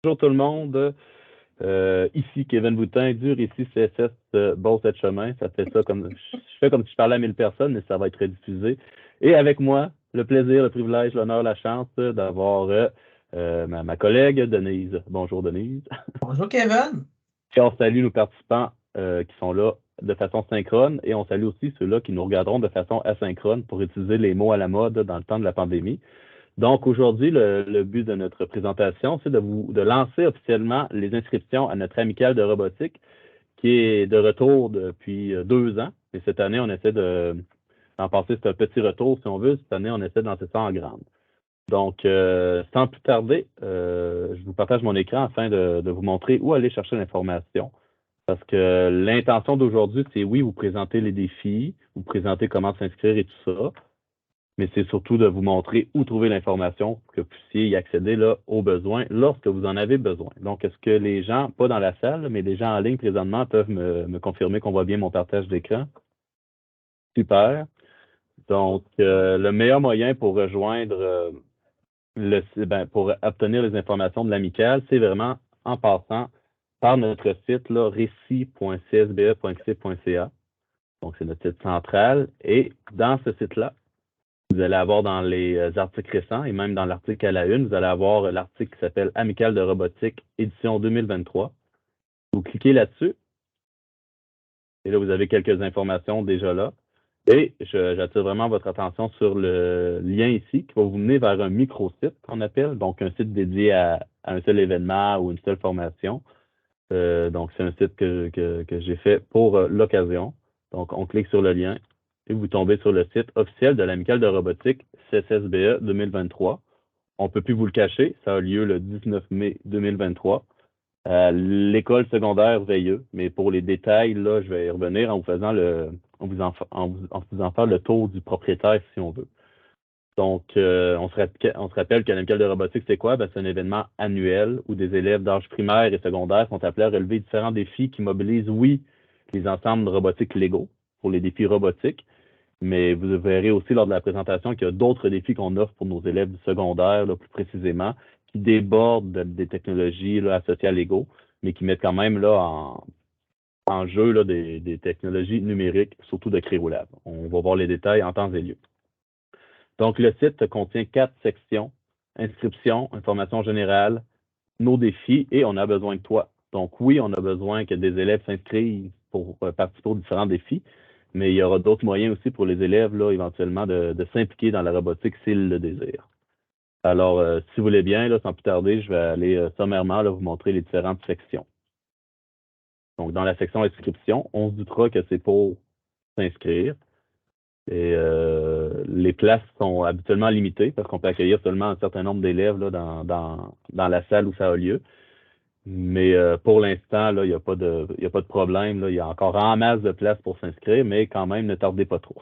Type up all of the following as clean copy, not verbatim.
Bonjour tout le monde. Ici Kevin Boutin du Récit CSS Beauce-et-Chemin. Ça fait ça comme je fais comme si je parlais à 1000 personnes, mais ça va être rediffusé. Et avec moi, le plaisir, le privilège, l'honneur, la chance d'avoir ma collègue Denise. Bonjour Denise. Bonjour Kevin. Et on salue nos participants qui sont là de façon synchrone et on salue aussi ceux-là qui nous regarderont de façon asynchrone pour utiliser les mots à la mode dans le temps de la pandémie. Donc aujourd'hui, le but de notre présentation, c'est de lancer officiellement les inscriptions à notre amicale de robotique qui est de retour depuis 2 ans. Et cette année, on essaie d'en passer, c'est un petit retour si on veut. Cette année, on essaie de lancer ça en grande. Donc, sans plus tarder, je vous partage mon écran afin de vous montrer où aller chercher l'information. Parce que l'intention d'aujourd'hui, c'est oui, vous présenter les défis, vous présenter comment s'inscrire et tout ça, mais c'est surtout de vous montrer où trouver l'information pour que vous puissiez y accéder là, aux besoins lorsque vous en avez besoin. Donc, est-ce que les gens, pas dans la salle, mais les gens en ligne présentement peuvent me confirmer qu'on voit bien mon partage d'écran? Super. Donc, le meilleur moyen pour rejoindre pour obtenir les informations de l'amicale, c'est vraiment en passant par notre site là, récit.csbe.qc.ca. Donc, c'est notre site central. Et dans ce site-là, vous allez avoir dans les articles récents et même dans l'article à la une, vous allez avoir l'article qui s'appelle Amicale de robotique, édition 2023. Vous cliquez là-dessus et là, vous avez quelques informations déjà là. Et j'attire vraiment votre attention sur le lien ici qui va vous mener vers un micro-site qu'on appelle, donc un site dédié à un seul événement ou une seule formation. Donc, c'est un site que j'ai fait pour l'occasion. Donc, on clique sur le lien et vous tombez sur le site officiel de l'Amicale de robotique CSSBE 2023. On ne peut plus vous le cacher, ça a lieu le 19 mai 2023 à l'école secondaire Veilleux. Mais pour les détails, là, je vais y revenir en vous faisant en vous faisant faire le tour du propriétaire si on veut. Donc, on se rappelle que l'Amicale de robotique, c'est quoi? Ben, c'est un événement annuel où des élèves d'âge primaire et secondaire sont appelés à relever différents défis qui mobilisent, oui, les ensembles robotiques légaux pour les défis robotiques, mais vous verrez aussi lors de la présentation qu'il y a d'autres défis qu'on offre pour nos élèves du secondaire, là, plus précisément, qui débordent des technologies là, associées à Lego, mais qui mettent quand même là, en jeu là, des technologies numériques, surtout de Crérolab. On va voir les détails en temps et lieu. Donc, le site contient 4 sections: inscription, information générale, nos défis et on a besoin de toi. Donc, oui, on a besoin que des élèves s'inscrivent pour participer aux différents défis, mais il y aura d'autres moyens aussi pour les élèves, là, éventuellement, de s'impliquer dans la robotique s'ils le désirent. Alors, si vous voulez bien, là, sans plus tarder, je vais aller sommairement là, vous montrer les différentes sections. Donc, dans la section inscription, on se doutera que c'est pour s'inscrire. Et les places sont habituellement limitées parce qu'on peut accueillir seulement un certain nombre d'élèves là, dans la salle où ça a lieu. Mais pour l'instant, là, il n'y a pas de problème. Là. Il y a encore en masse de places pour s'inscrire, mais quand même, ne tardez pas trop.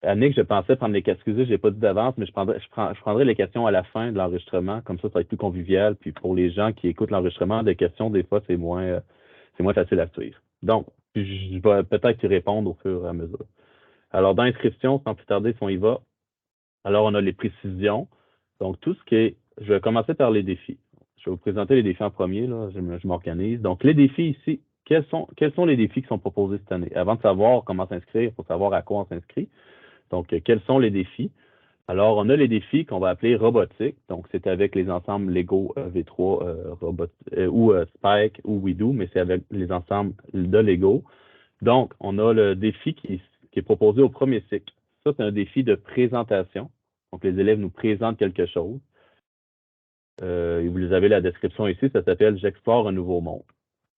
Annick, je pensais prendre les questions. Excusez, je n'ai pas dit d'avance, mais je prendrai les questions à la fin de l'enregistrement. Comme ça va être plus convivial. Puis pour les gens qui écoutent l'enregistrement, des questions, des fois, c'est moins facile à suivre. Donc, je vais peut-être y répondre au fur et à mesure. Alors, dans l'inscription, sans plus tarder, si on y va, alors on a les précisions. Donc, tout ce qui est, je vais commencer par les défis. Je vais vous présenter les défis en premier, là, je m'organise. Donc, les défis ici, quels sont les défis qui sont proposés cette année? Avant de savoir comment s'inscrire, il faut savoir à quoi on s'inscrit. Donc, quels sont les défis? Alors, on a les défis qu'on va appeler robotiques. Donc, c'est avec les ensembles Lego V3 ou Spike ou WeDo, mais c'est avec les ensembles de Lego. Donc, on a le défi qui est proposé au premier cycle. Ça, c'est un défi de présentation. Donc, les élèves nous présentent quelque chose. Vous avez la description ici, ça s'appelle « J'explore un nouveau monde ».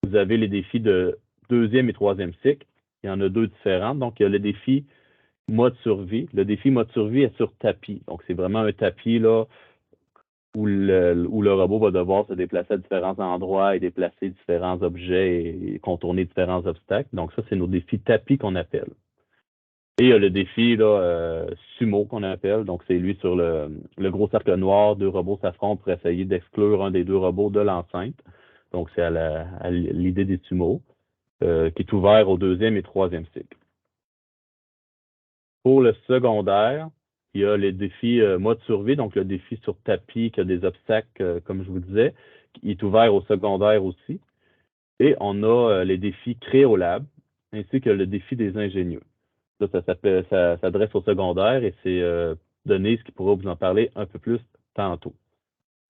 Vous avez les défis de deuxième et troisième cycle. Il y en a 2 différents. Donc, il y a le défi mode survie. Le défi mode survie est sur tapis. Donc, c'est vraiment un tapis là, où le robot va devoir se déplacer à différents endroits et déplacer différents objets et contourner différents obstacles. Donc, ça, c'est nos défis tapis qu'on appelle. Et il y a le défi là, sumo qu'on appelle. Donc, c'est lui sur le gros cercle noir. 2 robots s'affrontent pour essayer d'exclure un des 2 robots de l'enceinte. Donc, c'est à l'idée des sumo, qui est ouvert au deuxième et troisième cycle. Pour le secondaire, Il y a les défis mode survie, donc le défi sur tapis qui a des obstacles, comme je vous disais, qui est ouvert au secondaire aussi. Et on a les défis Créolab, ainsi que le défi des ingénieux. Ça s'adresse au secondaire et c'est Denise qui pourra vous en parler un peu plus tantôt.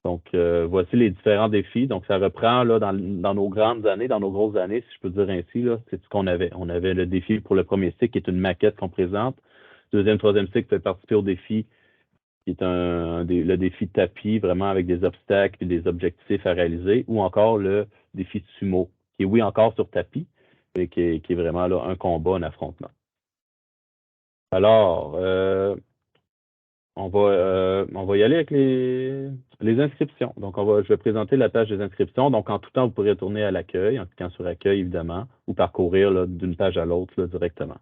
Donc, voici les différents défis. Donc, ça reprend là, dans nos grandes années, dans nos grosses années, si je peux dire ainsi, là, c'est ce qu'on avait. On avait le défi pour le premier cycle, qui est une maquette qu'on présente. Deuxième, troisième cycle fait participer au défi, qui est le défi tapis, vraiment avec des obstacles et des objectifs à réaliser, ou encore le défi sumo, qui est oui encore sur tapis, mais qui est vraiment là, un combat, un affrontement. Alors, on va y aller avec les inscriptions. Donc, je vais présenter la page des inscriptions. Donc, en tout temps, vous pourrez tourner à l'accueil, en cliquant sur accueil, évidemment, ou parcourir d'une page à l'autre directement.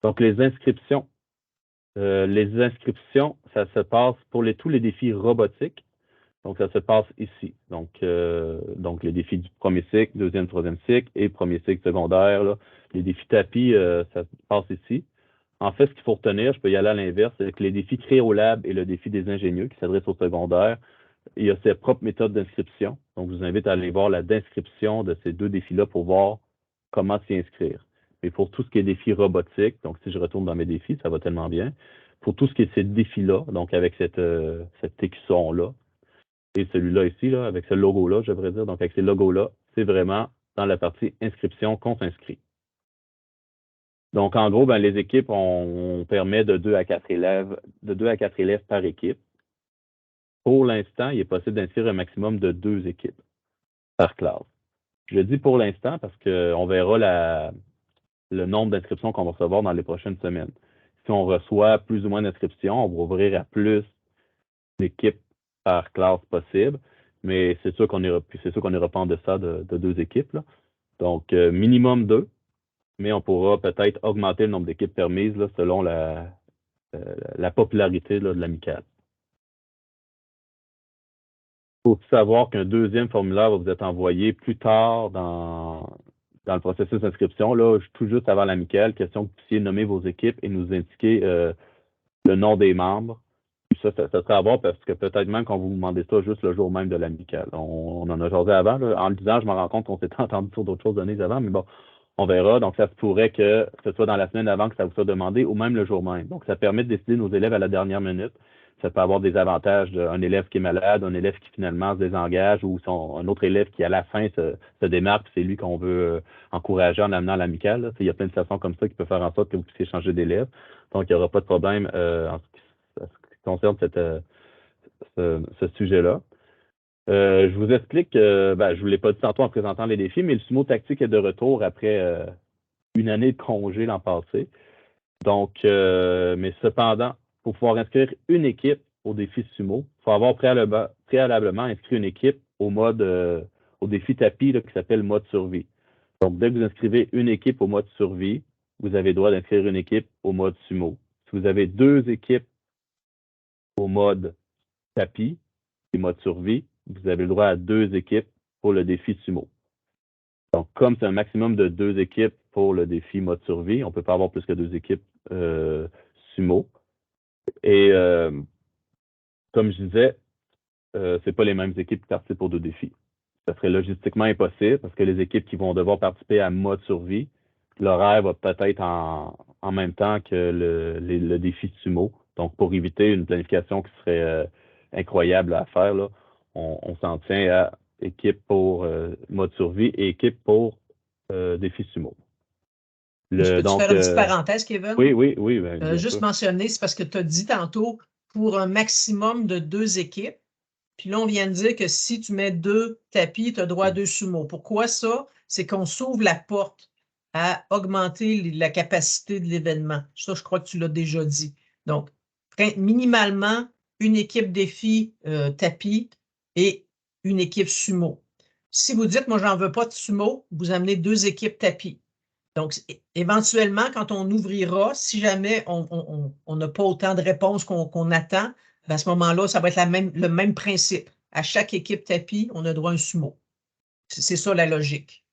Donc, les inscriptions. Ça se passe pour tous les défis robotiques. Donc, ça se passe ici. Donc les défis du premier cycle, deuxième, troisième cycle et premier cycle secondaire. Là. Les défis tapis, ça se passe ici. En fait, ce qu'il faut retenir, je peux y aller à l'inverse, c'est que les défis Créolab et le défi des ingénieux qui s'adressent au secondaire, il y a ses propres méthodes d'inscription. Donc, je vous invite à aller voir la description de ces deux défis-là pour voir comment s'y inscrire. Mais pour tout ce qui est défis robotiques, donc si je retourne dans mes défis, ça va tellement bien. Pour tout ce qui est ces défis-là, donc avec cet écusson-là, et celui-là ici, là, avec ce logo-là, je devrais dire, donc avec ces logos-là, c'est vraiment dans la partie inscription qu'on s'inscrit. Donc, en gros, les équipes, on permet de 2 à 4 élèves, par équipe. Pour l'instant, il est possible d'inscrire un maximum de 2 équipes par classe. Je dis pour l'instant parce qu'on verra le nombre d'inscriptions qu'on va recevoir dans les prochaines semaines. Si on reçoit plus ou moins d'inscriptions, on va ouvrir à plus d'équipes par classe possible, mais c'est sûr qu'on n'ira pas en deçà de 2 équipes. Là. Donc, minimum 2, mais on pourra peut-être augmenter le nombre d'équipes permises là, selon la popularité là, de l'amicale. Il faut savoir qu'un deuxième formulaire va vous être envoyé plus tard dans le processus d'inscription, là, tout juste avant l'amicale, question que vous puissiez nommer vos équipes et nous indiquer le nom des membres. Ça serait à voir parce que peut-être même qu'on vous demandez ça juste le jour même de l'amicale. On en a jasé avant. Là. En le disant, je me rends compte qu'on s'était entendu sur d'autres choses données avant, mais bon, on verra. Donc, ça se pourrait que ce soit dans la semaine avant que ça vous soit demandé ou même le jour même. Donc, ça permet de décider nos élèves à la dernière minute. Ça peut avoir des avantages d'un élève qui est malade, un élève qui finalement se désengage ou un autre élève qui à la fin se démarque, c'est lui qu'on veut encourager en amenant à l'amicale. Il y a plein de façons comme ça qui peuvent faire en sorte que vous puissiez changer d'élève. Donc, il n'y aura pas de problème en ce qui concerne ce sujet-là. Je vous explique, je ne vous l'ai pas dit tantôt en présentant les défis, mais le sumo tactique est de retour après une année de congé l'an passé. Donc, mais cependant, pour pouvoir inscrire une équipe au défi sumo, il faut avoir préalablement inscrit une équipe au défi tapis là, qui s'appelle mode survie. Donc, dès que vous inscrivez une équipe au mode survie, vous avez le droit d'inscrire une équipe au mode sumo. Si vous avez 2 équipes au mode tapis et mode survie, vous avez le droit à 2 équipes pour le défi sumo. Donc, comme c'est un maximum de 2 équipes pour le défi mode survie, on ne peut pas avoir plus que 2 équipes sumo. Et comme je disais, c'est pas les mêmes équipes qui participent aux 2 défis. Ça serait logistiquement impossible parce que les équipes qui vont devoir participer à mode survie, l'horaire va peut-être en même temps que le défi sumo. Donc, pour éviter une planification qui serait incroyable à faire, là, on s'en tient à équipe pour mode survie et équipe pour défi sumo. Je peux te faire une petite parenthèse, Kevin? Oui, bien Juste sûr. mentionner, c'est parce que tu as dit tantôt pour un maximum de 2 équipes. Puis là, on vient de dire que si tu mets 2 tapis, tu as droit à 2 sumos. Pourquoi ça? C'est qu'on s'ouvre la porte à augmenter la capacité de l'événement. Ça, je crois que tu l'as déjà dit. Donc, minimalement, une équipe défi tapis et une équipe sumo. Si vous dites, moi, j'en veux pas de sumo, vous amenez 2 équipes tapis. Donc, éventuellement, quand on ouvrira, si jamais on n'a pas autant de réponses qu'on attend, à ce moment-là, ça va être le même principe. À chaque équipe tapis, on a droit à un sumo. C'est ça la logique.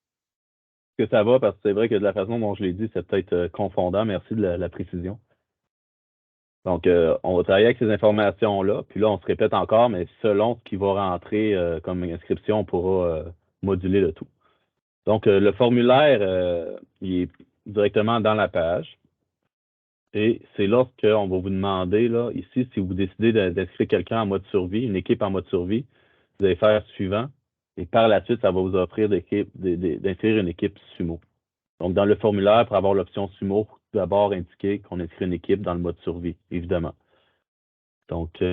Que ça va, parce que c'est vrai que de la façon dont je l'ai dit, c'est peut-être confondant. Merci de la précision. Donc, on va travailler avec ces informations-là, puis là, on se répète encore, mais selon ce qui va rentrer comme inscription, on pourra moduler le tout. Donc, le formulaire, il est directement dans la page. Et c'est lorsqu'on va vous demander, là, ici, si vous décidez d'inscrire quelqu'un en mode survie, une équipe en mode survie, vous allez faire suivant. Et par la suite, ça va vous offrir d'inscrire une équipe sumo. Donc, dans le formulaire, pour avoir l'option sumo, il faut d'abord indiquer qu'on inscrit une équipe dans le mode survie, évidemment. Donc,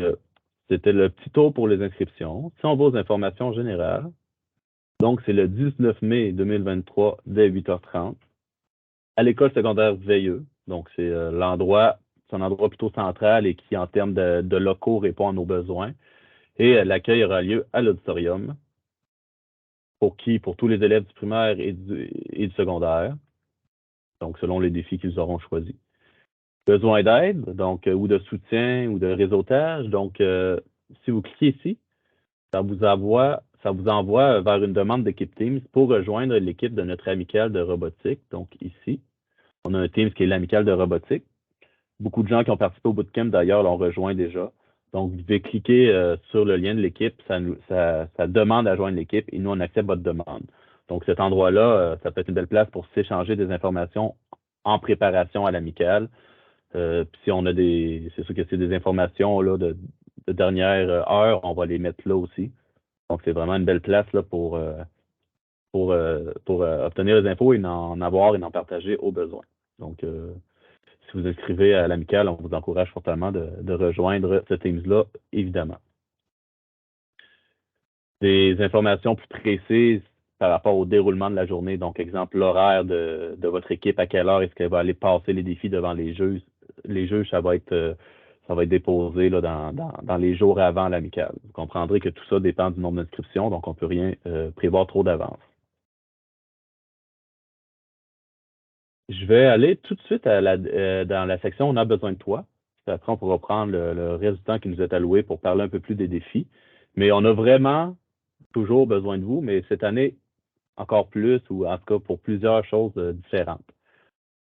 c'était le petit tour pour les inscriptions. Si on va aux informations générales, donc c'est le 19 mai 2023 dès 8h30 à l'école secondaire Veilleux. Donc, c'est c'est un endroit plutôt central et qui, en termes de locaux, répond à nos besoins. Et l'accueil aura lieu à l'auditorium. Pour qui? Pour tous les élèves du primaire et du secondaire. Donc, selon les défis qu'ils auront choisis. Besoin d'aide, donc, ou de soutien ou de réseautage. Donc, si vous cliquez ici, ça vous envoie vers une demande d'équipe Teams pour rejoindre l'équipe de notre amicale de robotique. Donc, ici, on a un Teams qui est l'amicale de robotique. Beaucoup de gens qui ont participé au bootcamp, d'ailleurs, l'ont rejoint déjà. Donc, vous devez cliquer sur le lien de l'équipe. Ça demande à joindre l'équipe et nous, on accepte votre demande. Donc, cet endroit-là, ça peut être une belle place pour s'échanger des informations en préparation à l'amicale. Puis si on a c'est sûr que c'est des informations là, de dernière heure, on va les mettre là aussi. Donc, c'est vraiment une belle place là, pour obtenir les infos et en avoir et en partager au besoin. Donc, si vous inscrivez à l'amicale, on vous encourage fortement de rejoindre ce Teams-là, évidemment. Des informations plus précises par rapport au déroulement de la journée. Donc, exemple, l'horaire de votre équipe, à quelle heure est-ce qu'elle va aller passer les défis devant les juges. Les juges, ça va être déposé là, dans les jours avant l'amicale. Vous comprendrez que tout ça dépend du nombre d'inscriptions, donc on ne peut rien prévoir trop d'avance. Je vais aller tout de suite dans la section « On a besoin de toi ». Après, on pourra prendre le reste du temps qui nous est alloué pour parler un peu plus des défis. Mais on a vraiment toujours besoin de vous, mais cette année, encore plus, ou en tout cas pour plusieurs choses différentes.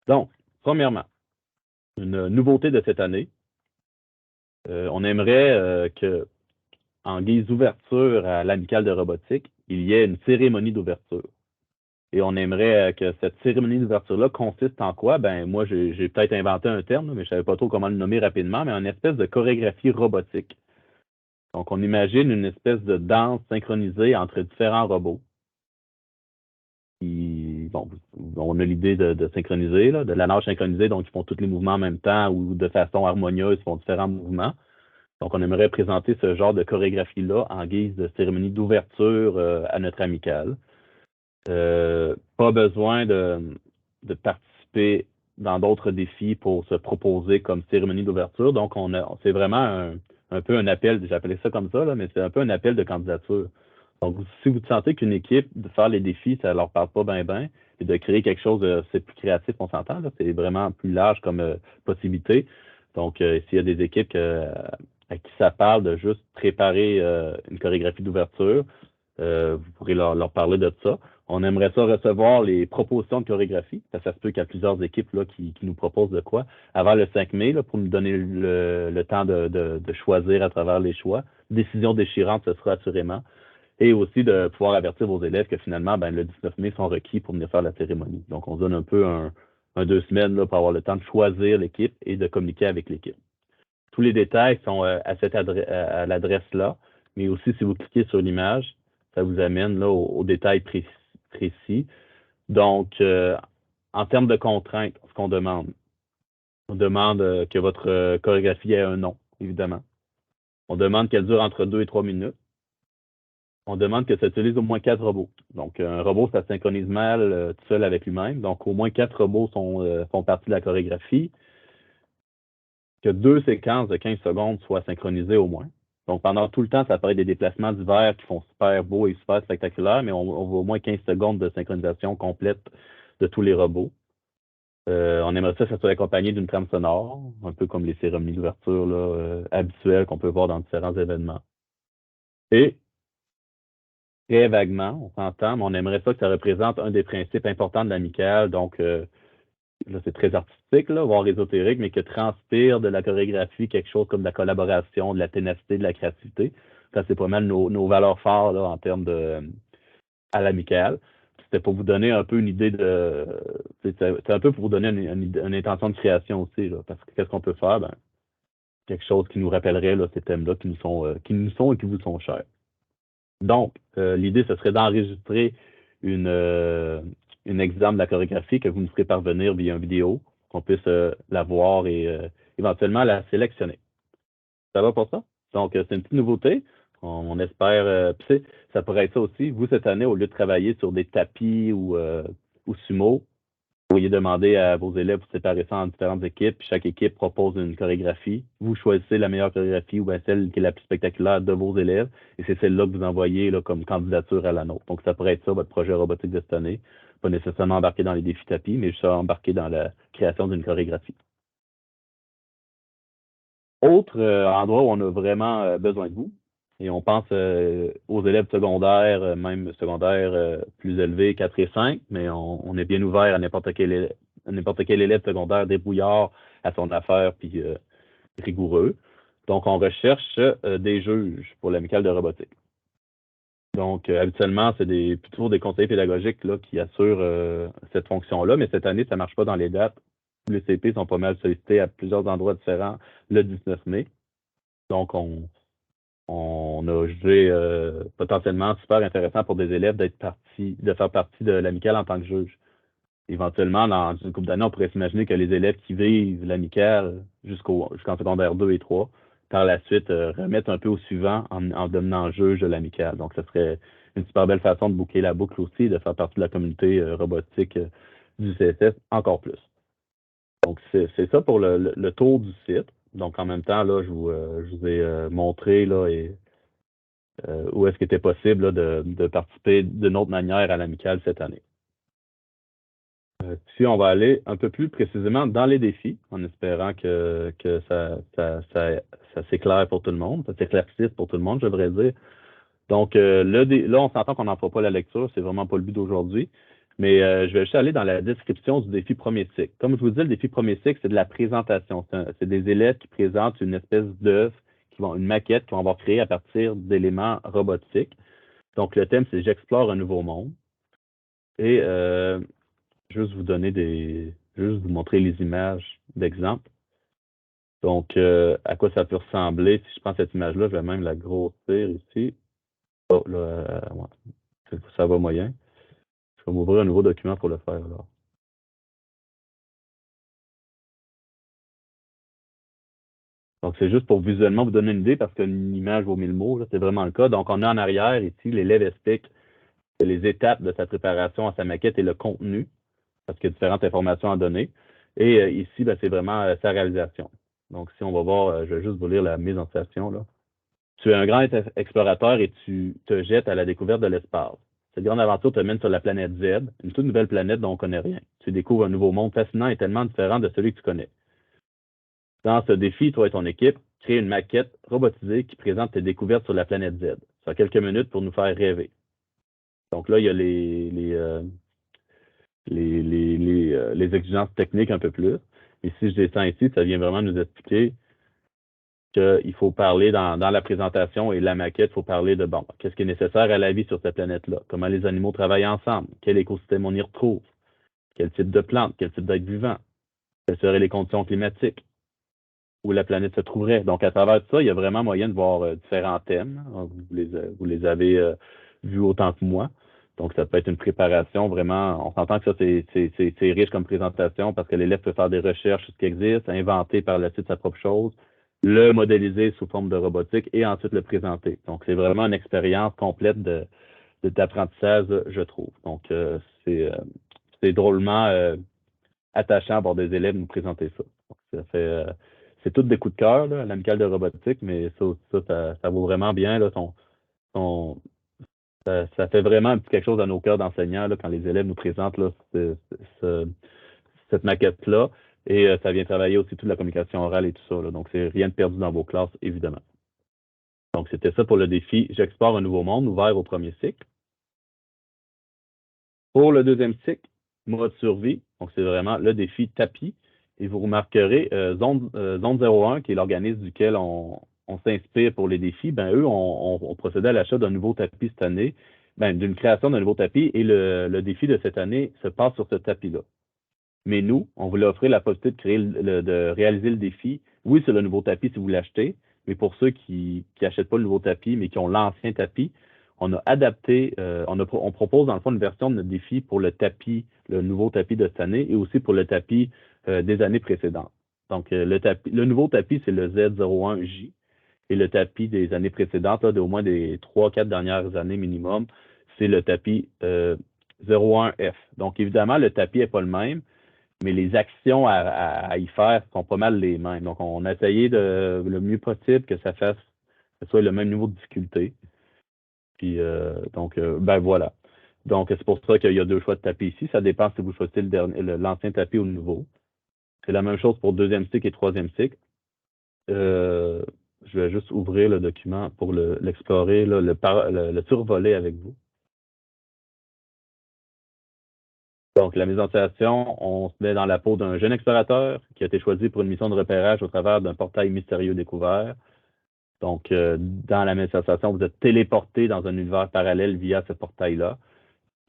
Donc, premièrement, une nouveauté de cette année, on aimerait que, en guise d'ouverture à l'amicale de robotique, il y ait une cérémonie d'ouverture. Et on aimerait que cette cérémonie d'ouverture-là consiste en quoi? Ben, moi, j'ai peut-être inventé un terme, mais je ne savais pas trop comment le nommer rapidement, mais une espèce de chorégraphie robotique. Donc, on imagine une espèce de danse synchronisée entre différents robots. Bon, on a l'idée de synchroniser, là, de la nage synchronisée, donc ils font tous les mouvements en même temps ou de façon harmonieuse, ils font différents mouvements. Donc, on aimerait présenter ce genre de chorégraphie-là en guise de cérémonie d'ouverture à notre amicale. Pas besoin de participer dans d'autres défis pour se proposer comme cérémonie d'ouverture. Donc, c'est vraiment un peu un appel, j'appelais ça comme ça, là, mais c'est un peu un appel de candidature. Donc, si vous sentez qu'une équipe, de faire les défis, ça ne leur parle pas bien, et de créer quelque chose, c'est plus créatif, on s'entend, c'est vraiment plus large comme possibilité. Donc, s'il y a des équipes à qui ça parle de juste préparer une chorégraphie d'ouverture, vous pourrez leur parler de ça. On aimerait ça recevoir les propositions de chorégraphie. Ça se peut qu'il y a plusieurs équipes là, qui nous proposent de quoi avant le 5 mai là, pour nous donner le temps de choisir à travers les choix. Décision déchirante, ce sera assurément. Et aussi de pouvoir avertir vos élèves que finalement, ben, le 19 mai sont requis pour venir faire la cérémonie. Donc, on se donne un peu un 2 semaines là, pour avoir le temps de choisir l'équipe et de communiquer avec l'équipe. Tous les détails sont à l'adresse-là, mais aussi si vous cliquez sur l'image, ça vous amène là, aux détails précis. Donc, en termes de contraintes, ce qu'on demande, on demande que votre chorégraphie ait un nom, évidemment. On demande qu'elle dure entre 2 et 3 minutes. On demande que ça utilise au moins 4 robots. Donc, un robot, ça synchronise mal tout seul avec lui-même. Donc, au moins 4 robots font partie de la chorégraphie. Que 2 séquences de 15 secondes soient synchronisées au moins. Donc, pendant tout le temps, ça paraît des déplacements divers qui font super beaux et super spectaculaires, mais on veut au moins 15 secondes de synchronisation complète de tous les robots. On aimerait ça soit accompagné d'une trame sonore, un peu comme les cérémonies d'ouverture habituelles qu'on peut voir dans différents événements. Et, très vaguement, on s'entend, mais on aimerait ça que ça représente un des principes importants de l'amicale, donc là, c'est très artistique, là, voire ésotérique, mais qui transpire de la chorégraphie quelque chose comme de la collaboration, de la ténacité, de la créativité. Ça, c'est pas mal nos valeurs fortes là, en termes de à l'amicale. C'était pour vous donner un peu une idée de. C'est un peu pour vous donner une intention de création aussi, là, parce que qu'est-ce qu'on peut faire? Ben, quelque chose qui nous rappellerait là, ces thèmes-là qui nous sont et qui vous sont chers. Donc, l'idée, ce serait d'enregistrer une examen de la chorégraphie que vous nous ferez parvenir via une vidéo, qu'on puisse la voir et éventuellement la sélectionner. Ça va pour ça? Donc, c'est une petite nouveauté. On espère, ça pourrait être ça aussi. Vous, cette année, au lieu de travailler sur des tapis ou sumo, vous pourriez demander à vos élèves de séparer ça en différentes équipes. Puis chaque équipe propose une chorégraphie. Vous choisissez la meilleure chorégraphie ou bien celle qui est la plus spectaculaire de vos élèves. Et c'est celle-là que vous envoyez là, comme candidature à la nôtre. Donc, ça pourrait être ça, votre projet robotique de cette année. Pas nécessairement embarqué dans les défis tapis, mais juste embarqué dans la création d'une chorégraphie. Autre endroit où on a vraiment besoin de vous, et on pense aux élèves secondaires, même secondaires plus élevés, 4 et 5, mais on est bien ouvert à n'importe quel élève secondaire débrouillard à son affaire puis rigoureux. Donc, on recherche des juges pour l'amicale de robotique. Donc, habituellement, c'est toujours des conseillers pédagogiques là, qui assurent cette fonction-là, mais cette année, ça ne marche pas dans les dates. Les CP sont pas mal sollicités à plusieurs endroits différents le 19 mai. Donc, on a jugé potentiellement super intéressant pour des élèves de faire partie de l'amicale en tant que juge. Éventuellement, dans une couple d'années, on pourrait s'imaginer que les élèves qui vivent l'amicale jusqu'en secondaire 2 et 3, par la suite, remettent un peu au suivant en devenant juge de l'amicale. Donc, ce serait une super belle façon de boucler la boucle aussi, de faire partie de la communauté robotique du CSS encore plus. Donc, c'est ça pour le tour du site. Donc, en même temps, là, je vous ai montré là, où est-ce qu'il était possible là, de participer d'une autre manière à l'amicale cette année. Puis, on va aller un peu plus précisément dans les défis, en espérant que ça s'éclaire pour tout le monde, ça s'éclaircisse pour tout le monde, je devrais dire. Donc, là, on s'entend qu'on n'en fera pas la lecture, c'est vraiment pas le but d'aujourd'hui. Mais je vais juste aller dans la description du défi premier cycle. Comme je vous dis, le défi premier cycle, c'est de la présentation. C'est des élèves qui présentent une espèce d'œuvre, une maquette qu'ils vont avoir créée à partir d'éléments robotiques. Donc, le thème, c'est J'explore un nouveau monde. Et juste juste vous montrer les images d'exemple. Donc, à quoi ça peut ressembler? Si je prends cette image-là, je vais même la grossir ici. Oh, là, ouais, ça va moyen. Je vais m'ouvrir un nouveau document pour le faire. Alors. Donc, c'est juste pour visuellement vous donner une idée parce qu'une image vaut 1000 mots. C'est vraiment le cas. Donc, on a en arrière ici, l'élève explique les étapes de sa préparation à sa maquette et le contenu, parce qu'il y a différentes informations à donner. Et ici, ben, c'est vraiment sa réalisation. Donc, si on va voir, je vais juste vous lire la mise en situation. Là. Tu es un grand explorateur et tu te jettes à la découverte de l'espace. Cette grande aventure te mène sur la planète Z, une toute nouvelle planète dont on ne connaît rien. Tu découvres un nouveau monde fascinant et tellement différent de celui que tu connais. Dans ce défi, toi et ton équipe, crée une maquette robotisée qui présente tes découvertes sur la planète Z. Ça a quelques minutes pour nous faire rêver. Donc là, il y a les exigences techniques un peu plus. Et si je descends ici, ça vient vraiment nous expliquer qu'il faut parler dans la présentation et la maquette, il faut parler de, bon, qu'est-ce qui est nécessaire à la vie sur cette planète-là? Comment les animaux travaillent ensemble? Quel écosystème on y retrouve? Quel type de plantes? Quel type d'être vivant? Quelles seraient les conditions climatiques où la planète se trouverait? Donc, à travers ça, il y a vraiment moyen de voir différents thèmes. Vous les avez vus autant que moi. Donc, ça peut être une préparation vraiment. On s'entend que ça, c'est riche comme présentation parce que l'élève peut faire des recherches sur ce qui existe, inventer par la suite sa propre chose, le modéliser sous forme de robotique et ensuite le présenter. Donc, c'est vraiment une expérience complète d'apprentissage, je trouve. Donc, c'est drôlement attachant à voir des élèves nous présenter ça. Donc, ça fait, c'est tout des coups de cœur à l'amicale de robotique, mais ça vaut vraiment bien là, ça fait vraiment quelque chose dans nos cœurs d'enseignants quand les élèves nous présentent là, cette maquette-là. Et ça vient travailler aussi toute la communication orale et tout ça. Là. Donc, c'est rien de perdu dans vos classes, évidemment. Donc, c'était ça pour le défi J'explore un nouveau monde, ouvert au premier cycle. Pour le deuxième cycle, mode survie. Donc, c'est vraiment le défi tapis. Et vous remarquerez, Zone 01, qui est l'organisme duquel on s'inspire pour les défis, ben eux, on procédait à l'achat d'un nouveau tapis cette année, d'une création d'un nouveau tapis, et le défi de cette année se passe sur ce tapis-là. Mais nous, on voulait offrir la possibilité de réaliser le défi. Oui, c'est le nouveau tapis si vous l'achetez, mais pour ceux qui n'achètent pas le nouveau tapis, mais qui ont l'ancien tapis, on a adapté, on propose dans le fond une version de notre défi pour le tapis, le nouveau tapis de cette année, et aussi pour le tapis des années précédentes. Donc, le nouveau tapis, c'est le Z01J, et le tapis des années précédentes, là, de au moins des 3-4 dernières années minimum, c'est le tapis 01F. Donc, évidemment, le tapis n'est pas le même, mais les actions à y faire sont pas mal les mêmes. Donc, on a essayé le mieux possible que ça soit le même niveau de difficulté. Puis, voilà. Donc, c'est pour ça qu'il y a 2 choix de tapis ici. Ça dépend si vous choisissez l'ancien tapis ou le nouveau. C'est la même chose pour deuxième cycle et troisième cycle. Je vais juste ouvrir le document pour l'explorer, le survoler avec vous. Donc, la mise en situation, on se met dans la peau d'un jeune explorateur qui a été choisi pour une mission de repérage au travers d'un portail mystérieux découvert. Donc, dans la mise en situation, vous êtes téléporté dans un univers parallèle via ce portail-là.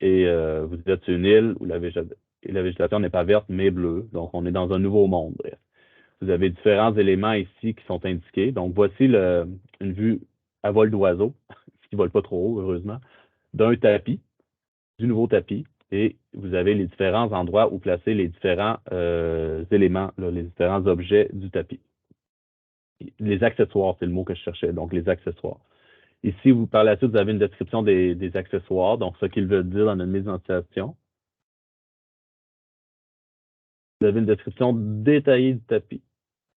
Et vous êtes sur une île où la végétation n'est pas verte, mais bleue. Donc, on est dans un nouveau monde, bref. Vous avez différents éléments ici qui sont indiqués. Donc, voici une vue à vol d'oiseau, qui ne vole pas trop haut, heureusement, d'un tapis, du nouveau tapis. Et vous avez les différents endroits où placer les différents éléments, là, les différents objets du tapis. Les accessoires, c'est le mot que je cherchais, donc les accessoires. Ici, par la suite, vous avez une description des accessoires, donc ce qu'ils veulent dire dans notre mise en situation. Vous avez une description détaillée du tapis.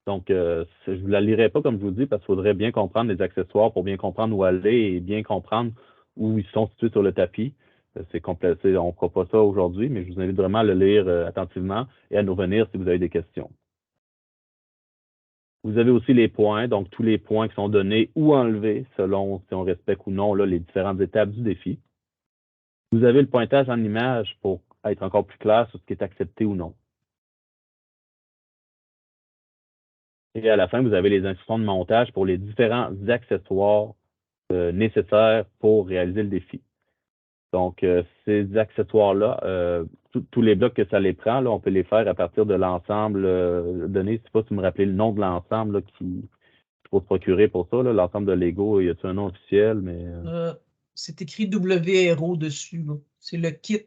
Donc, je ne vous la lirai pas comme je vous dis, parce qu'il faudrait bien comprendre les accessoires pour bien comprendre où aller et bien comprendre où ils sont situés sur le tapis. C'est complet, on ne fera pas ça aujourd'hui, mais je vous invite vraiment à le lire attentivement et à nous revenir si vous avez des questions. Vous avez aussi les points, donc tous les points qui sont donnés ou enlevés selon si on respecte ou non là, les différentes étapes du défi. Vous avez le pointage en image pour être encore plus clair sur ce qui est accepté ou non. Et à la fin, vous avez les instructions de montage pour les différents accessoires nécessaires pour réaliser le défi. Donc, ces accessoires-là, tous les blocs que ça les prend, là, on peut les faire à partir de l'ensemble donné. Je ne sais pas si vous me rappelez le nom de l'ensemble qu'il faut se procurer pour ça, l'ensemble de Lego. Y a-t-il un nom officiel? Mais c'est écrit WRO dessus. C'est le kit.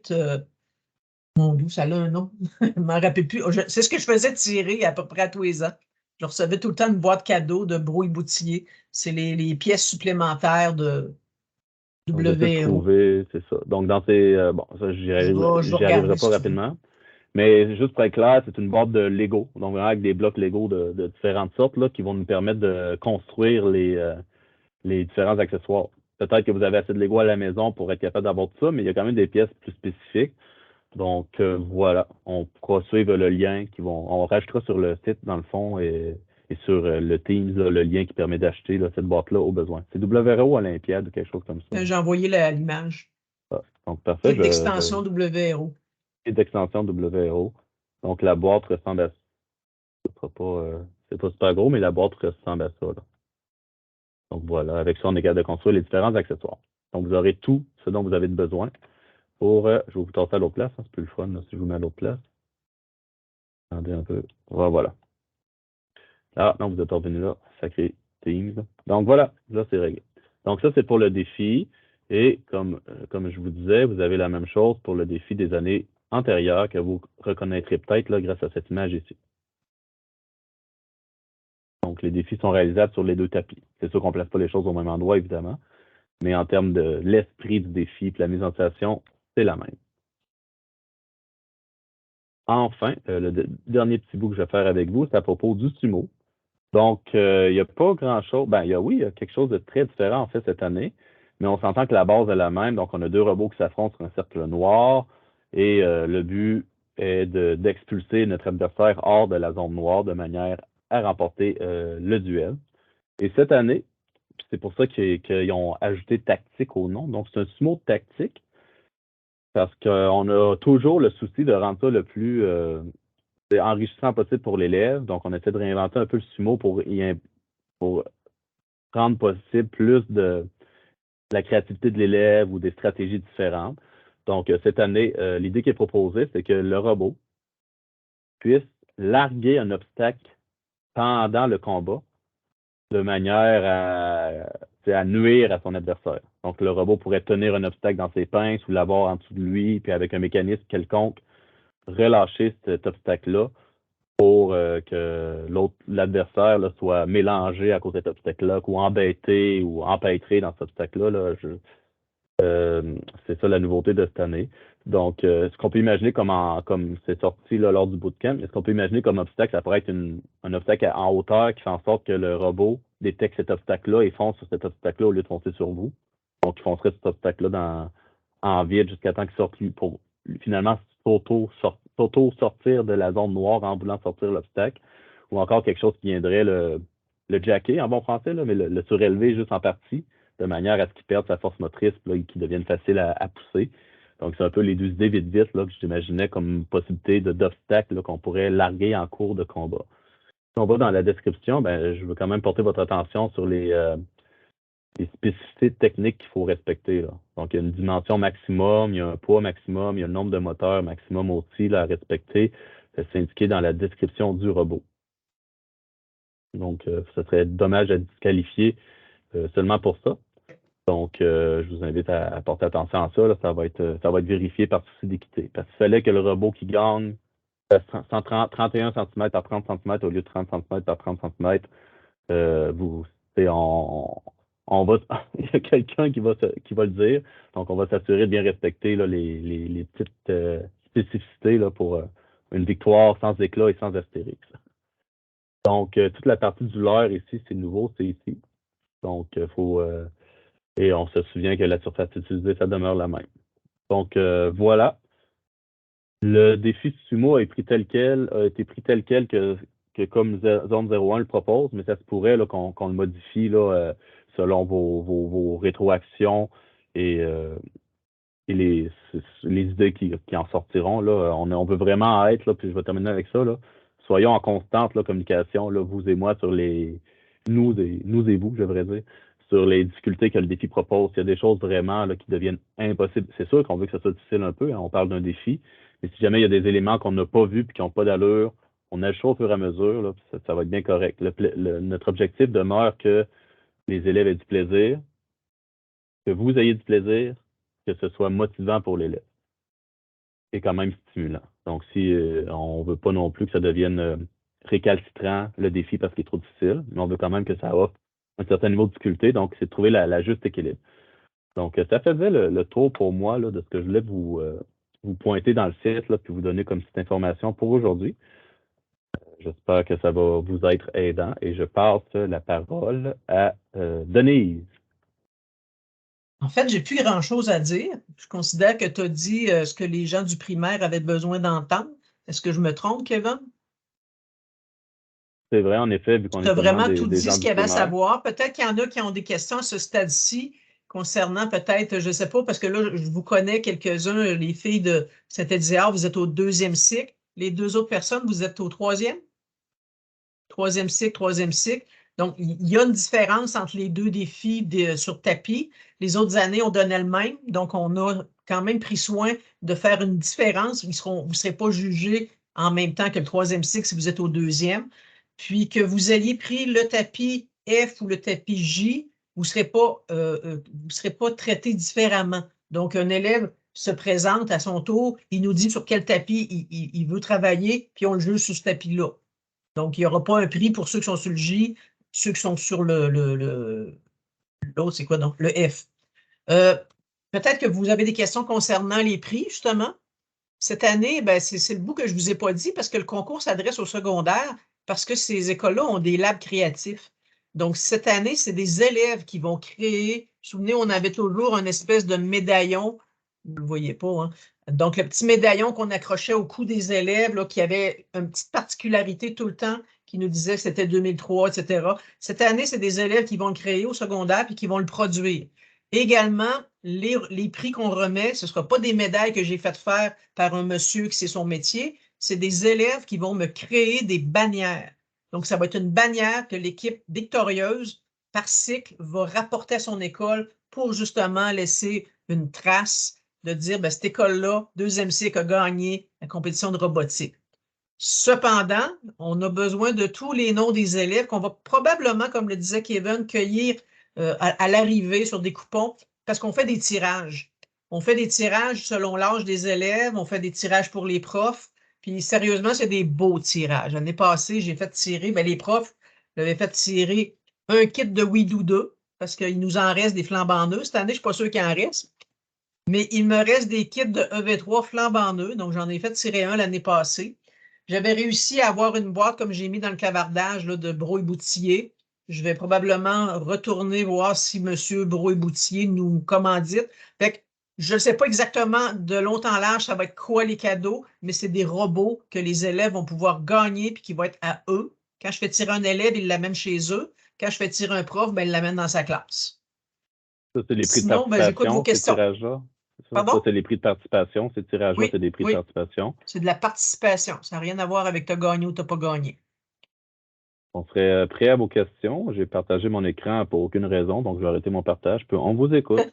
Mon Dieu, ça a un nom. Je ne m'en rappelle plus. C'est ce que je faisais tirer à peu près à tous les ans. Je recevais tout le temps une boîte cadeau de Brouille-Boutillé. C'est les pièces supplémentaires de WRO. C'est ça. Donc, dans ces. Bon, ça, j'y arriverai pas rapidement. Mais juste pour être clair, c'est une boîte de Lego. Donc, vraiment avec des blocs Lego de différentes sortes là, qui vont nous permettre de construire les différents accessoires. Peut-être que vous avez assez de Lego à la maison pour être capable d'avoir tout ça, mais il y a quand même des pièces plus spécifiques. Donc, voilà, on pourra suivre le lien on rajoutera sur le site, dans le fond, et sur le Teams, là, le lien qui permet d'acheter cette boîte-là au besoin. C'est WRO Olympiade ou quelque chose comme ça. J'ai envoyé l'image. Ah, donc, parfait. Kit d'extension WRO. Kit d'extension WRO. Donc, la boîte ressemble à ça. C'est pas super gros, mais la boîte ressemble à ça. Là. Donc, voilà, avec ça, on est capable de construire les différents accessoires. Donc, vous aurez tout ce dont vous avez besoin pour... je vais vous tasser à l'autre place. Hein, c'est plus le fun là, si je vous mets à l'autre place. Attendez un peu. Voilà. Ah, non, vous êtes revenu là. Sacré Teams. Donc, voilà. Là, c'est réglé. Donc, ça, c'est pour le défi. Et comme je vous disais, vous avez la même chose pour le défi des années antérieures que vous reconnaîtrez peut-être là, grâce à cette image ici. Donc, les défis sont réalisables sur les 2 tapis. C'est sûr qu'on ne place pas les choses au même endroit, évidemment. Mais en termes de l'esprit du défi et la mise en situation, c'est la même. Enfin, le dernier petit bout que je vais faire avec vous, c'est à propos du sumo. Donc, il n'y a pas grand-chose. Il y a quelque chose de très différent, en fait, cette année. Mais on s'entend que la base est la même. Donc, on a 2 robots qui s'affrontent sur un cercle noir. Et le but est d'expulser notre adversaire hors de la zone noire de manière à remporter le duel. Et cette année, c'est pour ça qu'ils ont ajouté tactique au nom. Donc, c'est un sumo tactique. parce qu'on a toujours le souci de rendre ça le plus enrichissant possible pour l'élève. Donc, on essaie de réinventer un peu le sumo pour rendre possible plus de la créativité de l'élève ou des stratégies différentes. Donc, cette année, l'idée qui est proposée, c'est que le robot puisse larguer un obstacle pendant le combat de manière à nuire à son adversaire. Donc, le robot pourrait tenir un obstacle dans ses pinces ou l'avoir en dessous de lui, puis avec un mécanisme quelconque, relâcher cet obstacle-là pour que l'adversaire soit mélangé à cause de cet obstacle-là, ou embêté ou empêtré dans cet obstacle-là. Là, c'est ça la nouveauté de cette année. Donc, ce qu'on peut imaginer comme c'est sorti là, lors du bootcamp, ce qu'on peut imaginer comme obstacle, ça pourrait être un obstacle en hauteur qui fait en sorte que le robot détecte cet obstacle-là et fonce sur cet obstacle-là au lieu de foncer sur vous. Donc, il foncerait cet obstacle-là en vide jusqu'à temps qu'il sorte pour finalement s'auto-sortir de la zone noire en voulant sortir l'obstacle. Ou encore quelque chose qui viendrait le jacker en bon français, là, mais le surélever juste en partie, de manière à ce qu'il perde sa force motrice et qu'il devienne facile à pousser. Donc, c'est un peu les deux idées vite que j'imaginais comme possibilité d'obstacles qu'on pourrait larguer en cours de combat. Si on va dans la description, je veux quand même porter votre attention sur les spécificités techniques qu'il faut respecter. Là. Donc, il y a une dimension maximum, il y a un poids maximum, il y a un nombre de moteurs maximum aussi là, à respecter. C'est indiqué dans la description du robot. Donc, ce serait dommage à disqualifier seulement pour ça. Donc, je vous invite à porter attention à ça. Là. Ça va être vérifié par souci d'équité. Parce qu'il fallait que le robot qui gagne 31 cm par 30 cm au lieu de 30 cm par 30 cm, on va, il y a quelqu'un qui va le dire. Donc, on va s'assurer de bien respecter là, les petites spécificités là, pour une victoire sans éclat et sans astérix. Donc, toute la partie du leurre ici, c'est nouveau, c'est ici. Donc, il faut... et on se souvient que la surface utilisée, ça demeure la même. Donc, voilà. Le défi sumo a été pris tel quel que comme Zone 01 le propose, mais ça se pourrait là, qu'on le modifie là, selon vos rétroactions et les idées qui en sortiront. Là. On veut vraiment être, là, puis je vais terminer avec ça, là, soyons en constante là, communication, là, vous et moi, sur nous et vous, je devrais dire, sur les difficultés que le défi propose. Il y a des choses vraiment là, qui deviennent impossibles. C'est sûr qu'on veut que ça soit difficile un peu, hein, on parle d'un défi, mais si jamais il y a des éléments qu'on n'a pas vus et qui n'ont pas d'allure, on a le choix au fur et à mesure, là, ça va être bien correct. Notre objectif demeure que les élèves aient du plaisir, que vous ayez du plaisir, que ce soit motivant pour l'élève et quand même stimulant. Donc, si on ne veut pas non plus que ça devienne récalcitrant, le défi, parce qu'il est trop difficile, mais on veut quand même que ça offre un certain niveau de difficulté, donc c'est de trouver la juste équilibre. Donc, ça faisait le tour pour moi là, de ce que je voulais vous pointer dans le site, là, puis vous donner comme petite information pour aujourd'hui. J'espère que ça va vous être aidant et je passe la parole à Denise. En fait, j'ai plus grand-chose à dire. Je considère que tu as dit ce que les gens du primaire avaient besoin d'entendre. Est-ce que je me trompe, Kevin? C'est vrai, en effet, vu qu'on Tu as est vraiment des tout dit gens ce du qu'il y avait à primaire. savoir. Peut-être qu'il y en a qui ont des questions à ce stade-ci concernant peut-être, je ne sais pas, parce que là, je vous connais quelques-uns, les filles de Saint-Édouard, vous êtes au 2e cycle. Les deux autres personnes, vous êtes au 3e? 3e cycle. Donc, il y a une différence entre les deux défis sur tapis. Les autres années, on donnait le même. Donc, on a quand même pris soin de faire une différence. Vous ne serez pas jugés en même temps que le 3e cycle si vous êtes au 2e. Puis que vous ayez pris le tapis F ou le tapis J, vous ne serez pas traité différemment. Donc, un élève se présente à son tour, il nous dit sur quel tapis il veut travailler, puis on le juge sur ce tapis-là. Donc, il n'y aura pas un prix pour ceux qui sont sur le J, ceux qui sont sur l'autre, c'est quoi donc? Le F. Peut-être que vous avez des questions concernant les prix, justement. Cette année, c'est le bout que je ne vous ai pas dit parce que le concours s'adresse au secondaire parce que ces écoles-là ont des labs créatifs. Donc, cette année, c'est des élèves qui vont créer. Souvenez, on avait toujours une espèce de médaillon. Vous ne le voyez pas, hein? Donc, le petit médaillon qu'on accrochait au cou des élèves, là, qui avait une petite particularité tout le temps, qui nous disait que c'était 2003, etc. Cette année, c'est des élèves qui vont le créer au secondaire et qui vont le produire. Également, les prix qu'on remet, ce ne sera pas des médailles que j'ai faites faire par un monsieur qui c'est son métier, c'est des élèves qui vont me créer des bannières. Donc, ça va être une bannière que l'équipe victorieuse par cycle va rapporter à son école pour justement laisser une trace de dire, ben, cette école-là, deuxième cycle, a gagné la compétition de robotique. Cependant, on a besoin de tous les noms des élèves qu'on va probablement, comme le disait Kevin, cueillir à l'arrivée sur des coupons parce qu'on fait des tirages. On fait des tirages selon l'âge des élèves, on fait des tirages pour les profs. Puis sérieusement, c'est des beaux tirages. L'année passée, j'ai fait tirer, ben, les profs avaient fait tirer un kit de Weedoo 2 parce qu'il nous en reste des flambants neufs. Cette année, je ne suis pas sûr qu'il en reste. Mais il me reste des kits de EV3 flambant neufs, donc j'en ai fait tirer un l'année passée. J'avais réussi à avoir une boîte comme j'ai mis dans le clavardage là, de Brouille-Boutillé. Je vais probablement retourner voir si M. Brouille-Boutillé nous commandite. Fait que je ne sais pas exactement de long en large ça va être quoi les cadeaux, mais c'est des robots que les élèves vont pouvoir gagner puis qui vont être à eux. Quand je fais tirer un élève, ils l'amènent chez eux. Quand je fais tirer un prof, ben, ils l'amènent dans sa classe. Ça, c'est les prix de Sinon, ben, j'écoute vos participation, ces questions. tirages-là. Ça, Pardon? c'est les prix de participation. Ces tirages-là, Oui, c'est des prix de oui. participation. C'est de la participation. Ça n'a rien à voir avec t'as gagné ou t'as pas gagné. On serait prêt à vos questions. J'ai partagé mon écran pour aucune raison, donc je vais arrêter mon partage. On vous écoute.